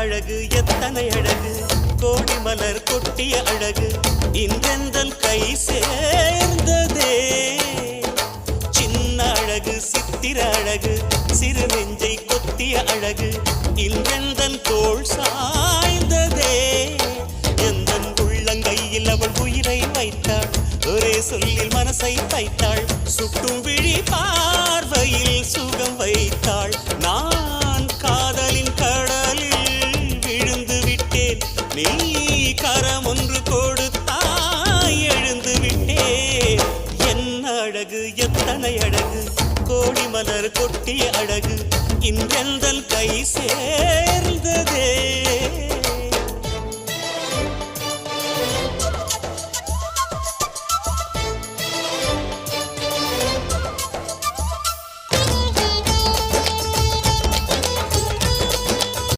அழகு எத்தனை அழகு கோடி மலர் கொட்டிய அழகு இன்றெந்தன் கை சேர்ந்ததே சின்ன அழகு சித்திர அழகு சிறு நெஞ்சை கொத்திய அழகு இன்றெந்தன் தோள் சாய்ந்ததே எந்தன் உள்ளங்கையில் அவள் உயிரை வைத்தாள் ஒரே சொல்லில் மனசை வைத்தாள் சுட்டும் விழி பார்வையில் சுகம் வைத்தாள் நான் காதலின் கடலில் விழுந்து விட்டேன் நீ கரம் ஒன்று கொடுத்தாய் எழுந்து விட்டேன் என்ன அழகு எத்தனை அழகு கோடி மலர் கொட்டிய அழகு இன்றெந்த